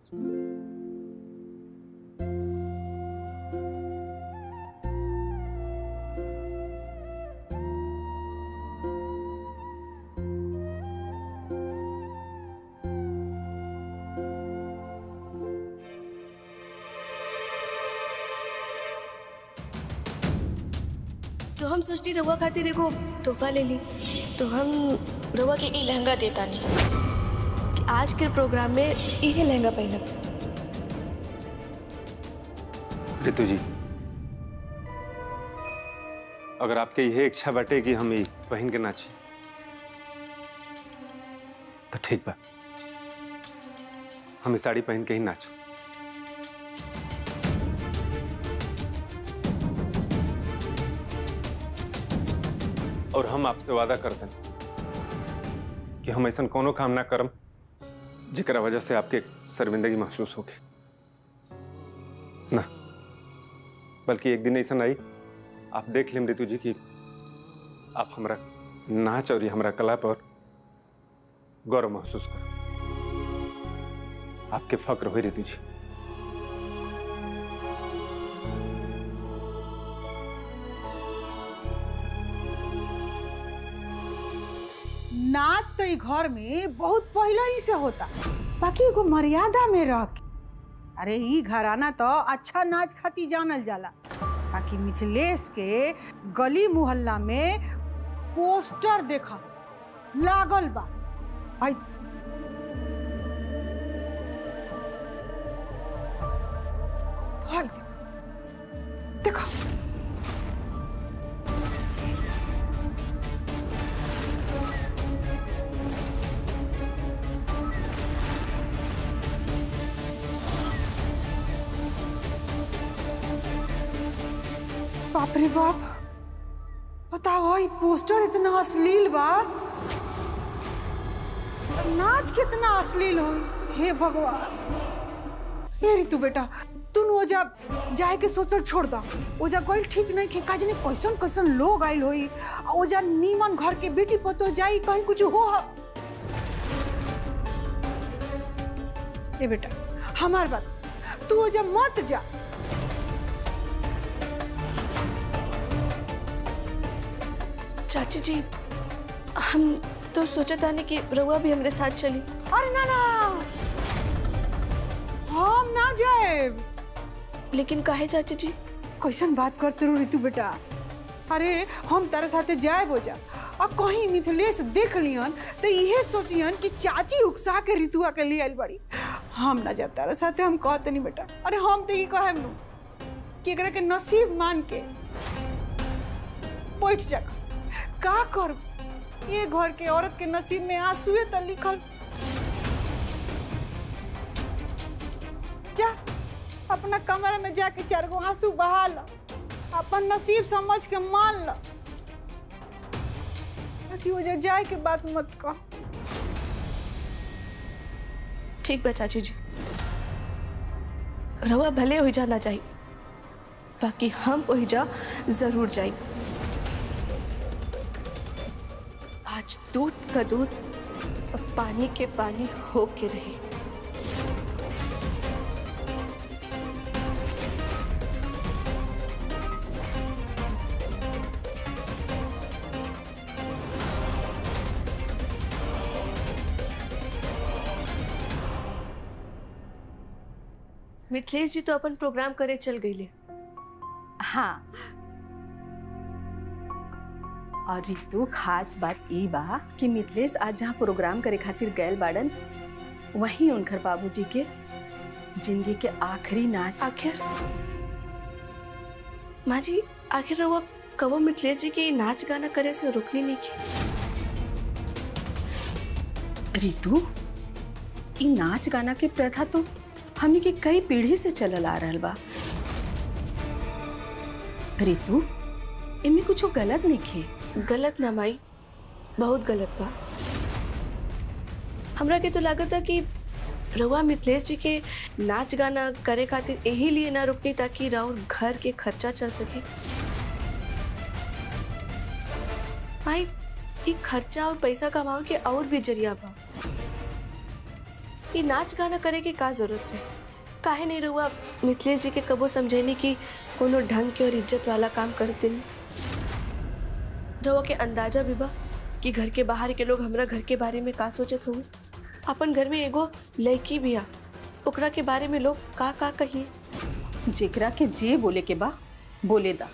तो हम सोचती रवा खातिर एगो तोहफा ले ली, तो हम रवा के ई लहंगा देता नहीं कि आज के प्रोग्राम में यही लहंगा पहनब। रितु जी, अगर आपके यह इच्छा बाटे कि हम ये पहन के नाची तो ठीक बा, हम साड़ी पहन के ही नाचो। और हम आपसे वादा करते हैं कि हम ऐसा कोनो काम ना करम जेकरा वजह से आपके शर्मिंदगी महसूस होके ना, बल्कि एक दिन ऐसा आई आप देख लें रितु जी कि आप हमारा नाच और हमारा कला पर गौरव महसूस कर, आपके फक्र हुई रितु जी। नाच तो घर में बहुत पहले ही से होता, बाकी एगो मर्यादा में रह के। अरे ई घराना तो अच्छा नाच खाती जानल जाला, बाकी मिथिलेश के गली मोहल्ला में पोस्टर देखा लागल बा। आई देखो बाप रे बाप, बताओ ये पोस्टर इतना अश्लील बा, नाच कितना अश्लील हो। हे भगवान। हे रितु बेटा, तुम ओजा जाए के सोचल छोड़ दा। ओजा कोई ठीक नहीं खे, काजने कैसन कैसन लोग आइल होई, ओजा नीमन घर के बेटी पतो जाई कहीं कुछ हो। ए बेटा हमार बात, तू ओजा मत जा। चाची जी, हम तो सोचा था नहीं कि रवा भी हमारे साथ चली। अरे ना ना, हम ना जाए। लेकिन काहे चाची जी? कैसन बात करते रहो रितु बेटा। अरे हम तारे साथे जाए बोजा, अब कहीं मिथिलेश देख लियन तो यह सोचियन कि चाची उकसा के रितुआ के लिए आइल बड़ी। हम ना जाए तारे साथे, हम कहते नहीं बेटा। अरे हम तो ये कहे कि एकरा के नसीब मान के बैठ जा। का कर, ये घर के औरत के नसीब में आंसुए तो लिखल। जा अपना कमरे में जाके 4 गो आंसू बहा लो, अपन नसीब समझ के मान लो, ताकि वो जाए के बात मत कह। ठीक बा चाची जी, रवा भले हो जाना चाहिए, बाकी हम हो जा जरूर जाए। आज दूध का दूध और पानी के पानी हो के रहे। मिथिलेश जी तो अपन प्रोग्राम करे चल गई ले। हाँ, और रितु खास बात ई बा कि मिथिलेश आज जहाँ प्रोग्राम करे खातिर गैल बाड़न, वहीं उनकर बाबूजी के जिंदगी के आखिरी नाच। आखिर माँ जी, आखिर वो कबो मिथिलेश जी के नाच गाना करे से रुकनी नहीं की। रितु, ई नाच गाना के प्रथा तो हमनी के कई पीढ़ी से चलल आ रहल बा। रितु, इनमें कुछ गलत नहीं खे। गलत ना माई, बहुत गलत बा। हमरा के तो लागत है कि रवा मिथिलेश जी के नाच गाना करे खातिर यही लिए ना रुकनी ताकि राउर घर के खर्चा चल सके। माई, ये खर्चा और पैसा कमाओ के और भी जरिया बा। ये नाच गाना करे के का जरूरत रहे? काहे नहीं रहुआ मिथिलेश जी के कबो समझेनी कि कोनो ढंग के और इज्जत वाला काम करते नहीं? रहुआ के अंदाजा भी बा कि घर के बाहर के लोग हमरा घर के बारे में का सोचत होंगे? अपन घर में एगो लड़की बिया, ओकरा के बारे में लोग का कहिए? जेकरा के जे बोले के बा बोले दा।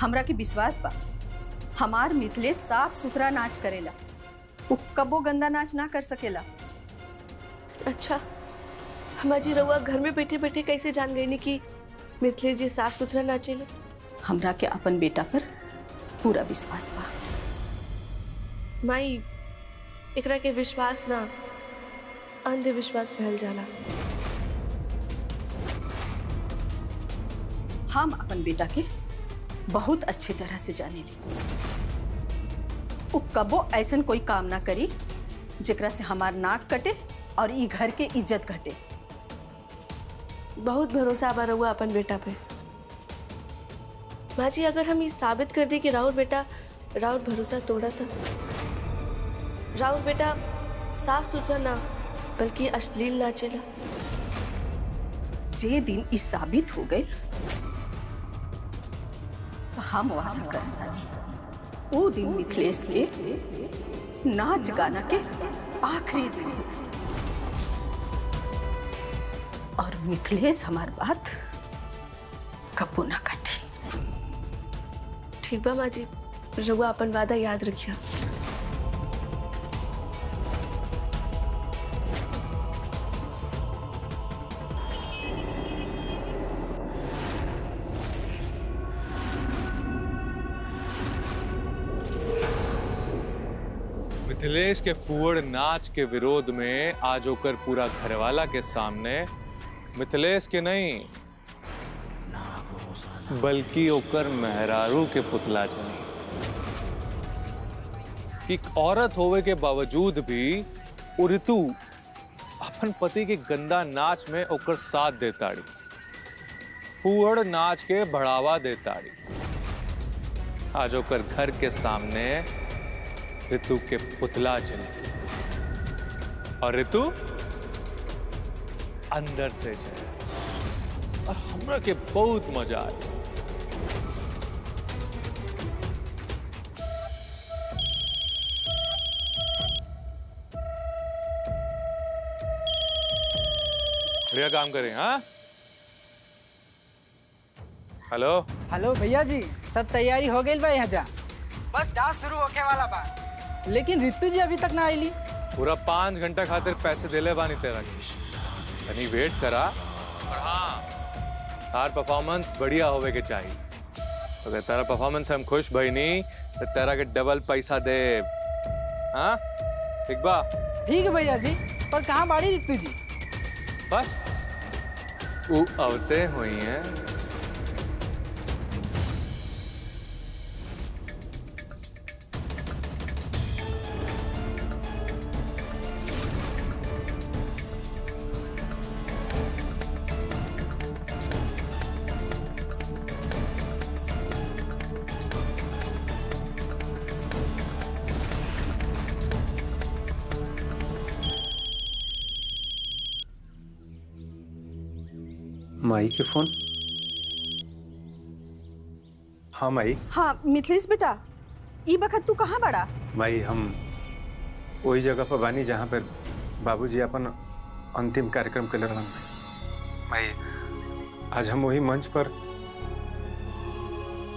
हमरा के विश्वास बा हमार मिथिलेश साफ सुथरा नाच करेला, वो कबो गंदा नाच ना कर सकेला। अच्छा, हमारी रहुआ घर में बैठे बैठे कैसे जान गई नहीं कि मिथिलेश जी साफ सुथरा नाचेले? हमरा के अपन बेटा पर पूरा विश्वास बा। माई, एकरा के विश्वास ना अंधविश्वास कहल जाला। हम अपन बेटा के बहुत अच्छी तरह से जाने ली। वो कबो ऐसन कोई काम ना करी जेकरा से हमार नाक कटे और ई घर के इज्जत घटे। बहुत भरोसा बा रहुआ अपन बेटा पे। माँ जी, अगर हम ये साबित कर दे कि राहुल बेटा राहुल भरोसा तोड़ा था, राहुल बेटा साफ सुथरा ना बल्कि अश्लील नाचेला, जे दिन इस साबित हो गए हम वादा करता वो दिन मिथिलेश के नाच गाना के आखिरी दिन, और मिथिलेश हमार बात कबो ना काटी। ठीक बा माँ जी, रहुआ अपन वादा याद रखिया। मिथिलेश के फुअड़ नाच के विरोध में आज होकर पूरा घरवाला के सामने मिथिलेश के नहीं बल्कि ओकर मेहरारू के पुतला चली कि औरत होवे के बावजूद भी ऋतु अपन पति के गंदा नाच में ओकर साथ देताड़ी, फुअड़ नाच के बढ़ावा देताड़ी। आज ओकर घर के सामने ऋतु के पुतला चले और ऋतु अंदर से चले और हमरा के बहुत मजा आए। बढ़िया काम करें। हाँ, हेलो हेलो भैया जी, सब तैयारी हो गई बा यहाँ जा, बस डांस शुरू होके वाला बा। लेकिन ऋतु जी अभी तक ना आईली। पूरा 5 घंटा खातिर पैसे दिले बानी तेरा तनी वेट करा। और हाँ, तार परफॉर्मेंस बढ़िया होवे के चाहिए। अगर तेरा परफॉर्मेंस हम खुश भई नहीं तो तेरा के डबल पैसा दे। हाँ ठीक बा? ठीक है भैया जी, पर कहाँ बाड़ी ऋतु जी? बस वो आवते हुई हैं। माई के फोन। हाँ माई। हाँ मिथिलेश बेटा, ई बखत तू कहाँ बड़ा? माई, हम वही जगह पर बानी जहाँ पर बाबूजी अपन अंतिम कार्यक्रम के रहन। माई, आज हम वही मंच पर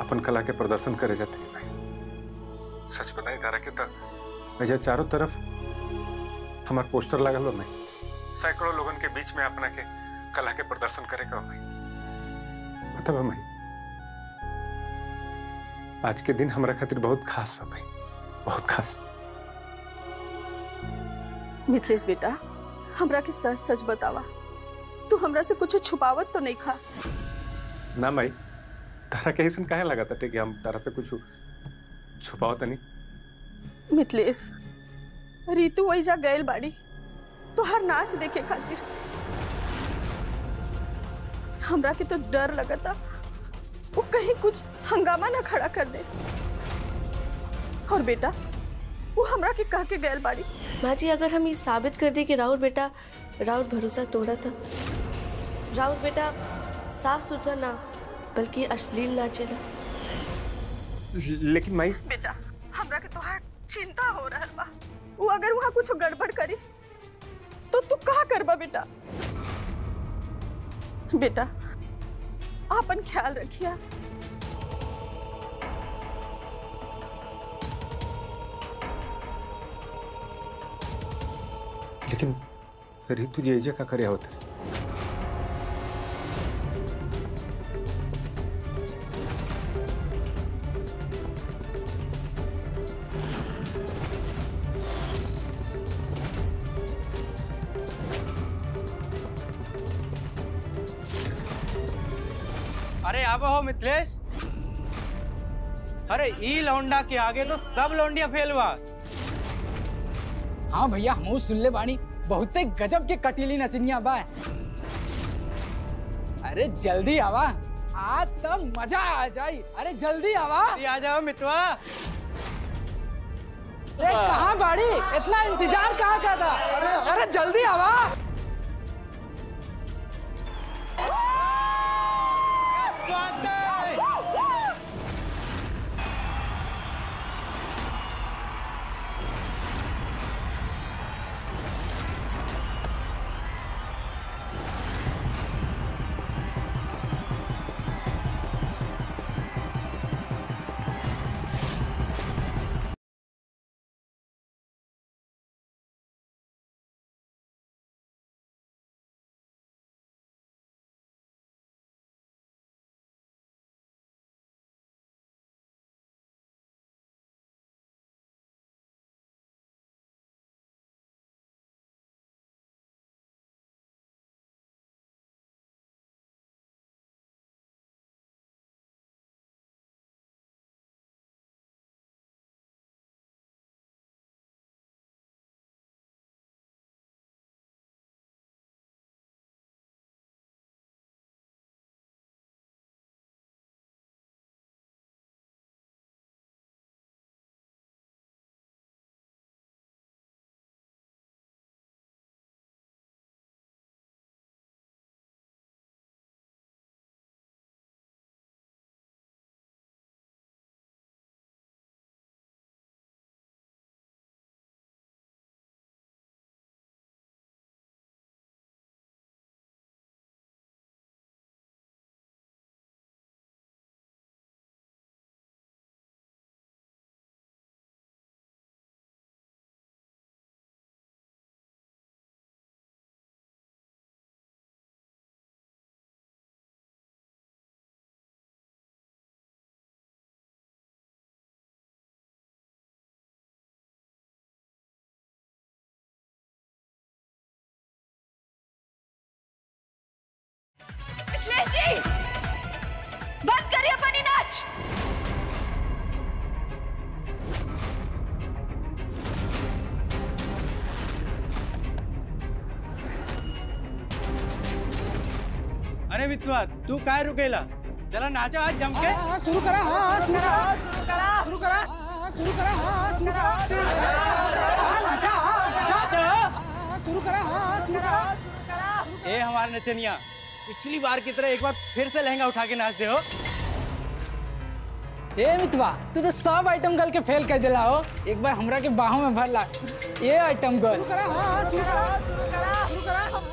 अपन कला के प्रदर्शन करे जाते हैं। माई, सच बताई तारा के तो चारों तरफ हमार पोस्टर लगल हो। मैं सैकड़ों लोगन के बीच में अपना के कला के प्रदर्शन करेगा। भाई पता बा माई, आज के दिन हमारा खातिर बहुत खास बा भाई, बहुत खास। मिथिलेश बेटा, हमरा के सच सच बतावा, तू हमरा से कुछ छुपावत तो नहीं खा? ना माई, तारा के ऐसा काहे लगा था कि हम तारा से कुछ छुपावत नहीं? मिथिलेश, ऋतु वही जा गैल बाड़ी तो हर नाच देखे खातिर। हमरा के तो डर लगता वो कहीं कुछ हंगामा ना खड़ा कर दे। और बेटा, वो हमरा के कह के गैल बाड़ी। माँ जी, अगर हम ये साबित कर दे कि राउर बेटा राउर भरोसा तोड़ा था, राउर बेटा साफ सुथरा ना बल्कि अश्लील नाचेला। लेकिन माई, बेटा हमरा के तोहार चिंता हो रहल बा। वो अगर वहाँ कुछ गड़बड़ करी तो तू का करबा बेटा? बेटा आपन ख्याल रखिया। लेकिन रितु जी एजे का करे होता? अरे अब हो मिथिलेश। अरे ई लौंडा के आगे तो सब लौंडिया फेल हुआ। हाँ भैया, हम सुन ले बानी बहुते गजब के कटीली नचनिया बा। अरे जल्दी आवा, आज तो मजा आ जाई। अरे जल्दी आवा। आ जाओ मितवा। अरे कहाँ बाड़ी? इतना इंतजार कहाँ का था? अरे जल्दी आवा। बंद करिए अपनी नाच। अरे मितवा, तू काय रुकेला? चला नाचा आज जम के। शुरू करा। शुरू करा। शुरू करा। शुरू करा। शुरू करा। शुरू करा। ए हमारे नचनिया, पिछली बार की तरह एक बार फिर से लहंगा उठा के नाच दे हो। ए मितवा, तू तो सब आइटम गर्ल के फेल कर दिला हो। एक बार हमरा के बाहों में भर ला। ये आइटम गर्ल। शुरू करा।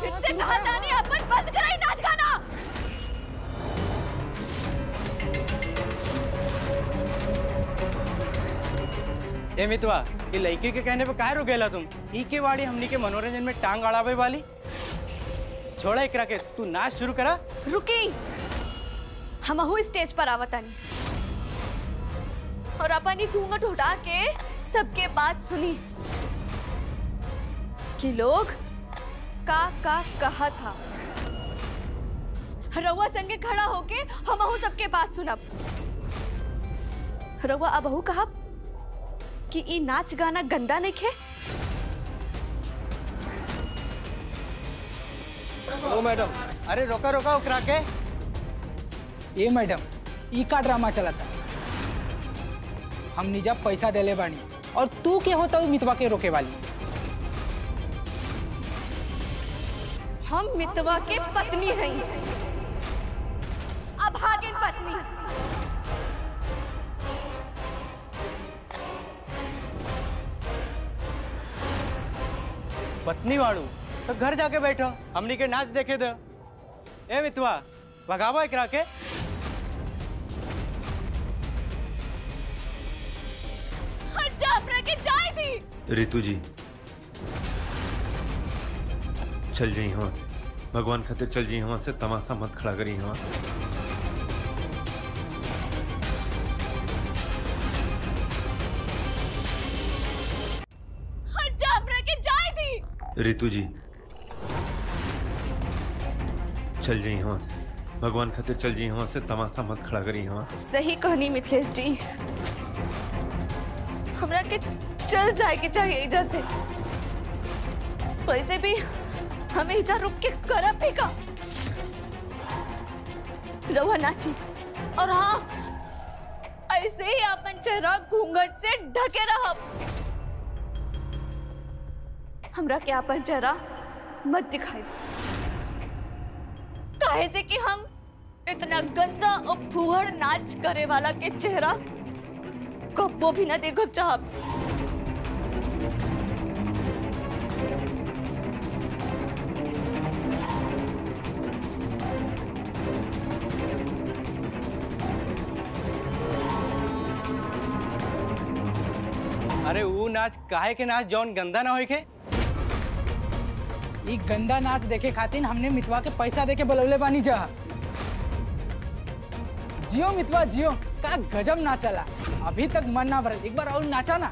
फिर से कहा तानी अपन बंद कराई नाच गाना। ए मितवा, ये लड़के के कहने पे काहे रुकेला तुम? ई के वाड़ी हमनी के मनोरंजन में टांग अड़ावे वाली। छोड़ा एकरा के, तू नाच शुरू करा। रुकी, हमहू स्टेज पर आवतानी और अपनी घूंघट उठा के सबके बात सुनी कि लोग का कहा था। रउआ संगे खड़ा होके हमहू सबके बात सुनब। रउआ अबहू कहा कि ई नाच गाना गंदा नहीं खे। ओ मैडम, अरे रोका रोका उकरा के। ए मैडम, ई का ड्रामा चला था? हम निजा पैसा देले बानी, और तू के होता हूँ मितवा के रोके वाली? हम मितवा के पत्नी हैं, अभागिन पत्नी। पत्नी वाड़ू तो घर जाके बैठो, हमनी के नाच देखे दो। ए मितवा, भगावा एकरा के। हट जा, हमरा के जाए दी। रितु जी चल जाइए वहां से, भगवान खातिर चल जाइए वहां से, तमाशा मत खड़ा करिए वहां। हट जा, हमरा के जाए दी। रितु जी चल जाइए वहां से, भगवान खातिर चल जाइए वहां से, तमाशा मत खड़ा करिए वहां। सही कहनी मिथिलेश जी, हमरा के चल जाए के चाहिए एजा से। वैसे भी हमें एजा रुक के करब भी का। रवा नाची, और हाँ ऐसे ही अपन चेहरा घूंघट से ढके रहब। हमरा के अपन चेहरा मत दिखाई, काहे से कि हम इतना गंदा और फूहड़ नाच करे वाला के चेहरा कब्बो भी ना देखब चाहब। अरे वो नाच काहे के नाच जौन गंदा ना होई के? ये गंदा नाच देखे खातिर हमने मितवा के पैसा देके बुलौले बानी जा। जियो मितवा जियो, का गजब नाचला, अभी तक मन ना भरल, एक बार और नाचा ना।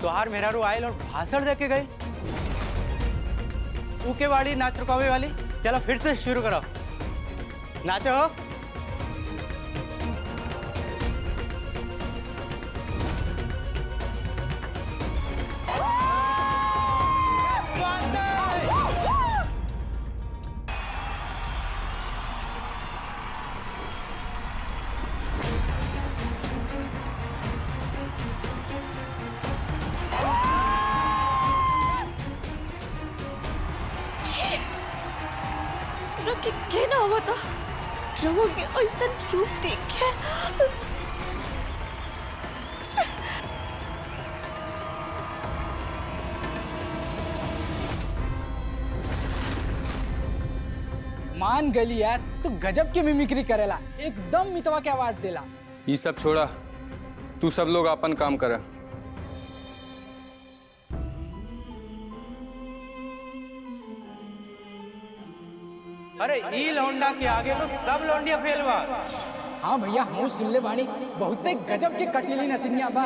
तोहार मेहरारू आयल और भाषण दे के गई। ऊके वाली नाच रुकावे वाली, चलो फिर से शुरू करो, नाचो। के ना हुआ था रवो के ऐसा रूप देखे। मान गली यार, तू गजब की मिमिक्री करेला, एकदम मितवा के आवाज देला। ये सब छोड़ा, तू सब लोग अपन काम कर। अरे ई लौंडा के आगे तो सब लौंडिया फेल बा। हाँ भैया, हम सुन ले बानी, बहुते गजब के कटीली नचनिया बा।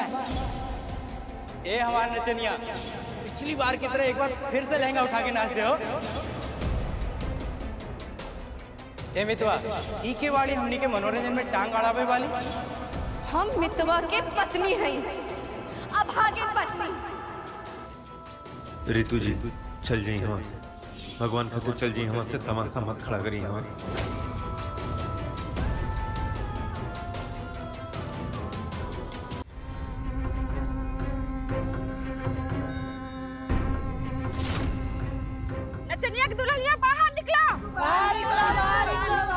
ए हमार नचनिया, पिछली बार की तरह एक बार फिर से लहंगा उठा के नाच दे हो। ए मितवा, ई के वाली हमनी के मनोरंजन में टांग अड़ावे वाली। हम मितवा के पत्नी हैं, अभागिन पत्नी। रितु जी चल जाइए वहां से, भगवान खातिर चल जाइए वहां से, तमाशा मत खड़ा करिए वहां। नचनिया की दुल्हनिया बाहर निकला।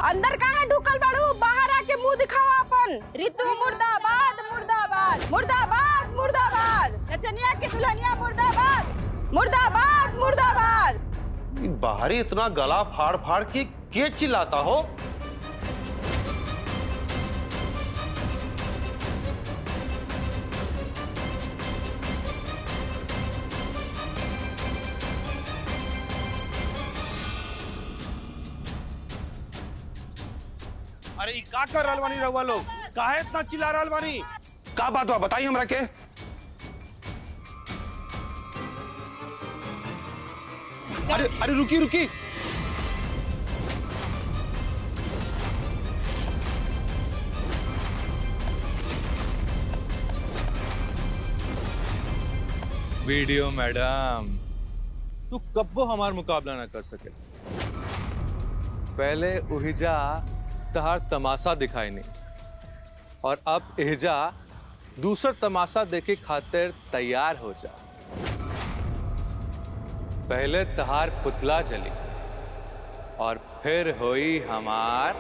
अंदर कहाँ ढुकल बाड़ू? बाहर आके मुंह दिखाओ अपन। रितु मुर्दाबाद मुर्दाबाद मुर्दाबाद मुर्दाबाद। नचनिया की दुल्हनिया मुर्दाबाद मुर्दाबाद मुर्दाबाद। बाहरी इतना गला फाड़ फाड़ के चिल्लाता हो? अरे का कर रहल बानी रउआ लोग? काहे इतना चिल्ला रहल बानी? का बात बा बताई हमरा के। अरे अरे रुकी रुकी, वीडियो मैडम, तू कब्बो हमार मुकाबला ना कर सके। पहले उहिजा तहार तमाशा दिखाई नहीं, और अब एहजा दूसरा तमाशा देखे खातिर तैयार हो जा। पहले तहार पुतला जली और फिर हुई हमार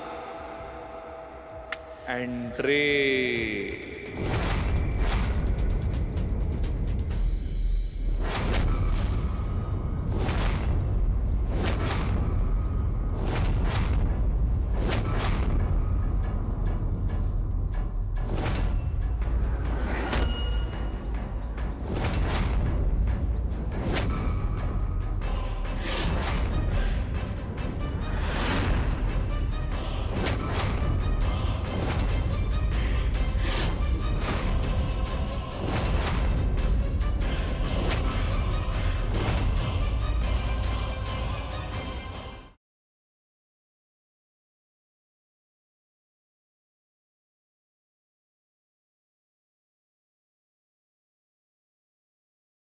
एंट्री।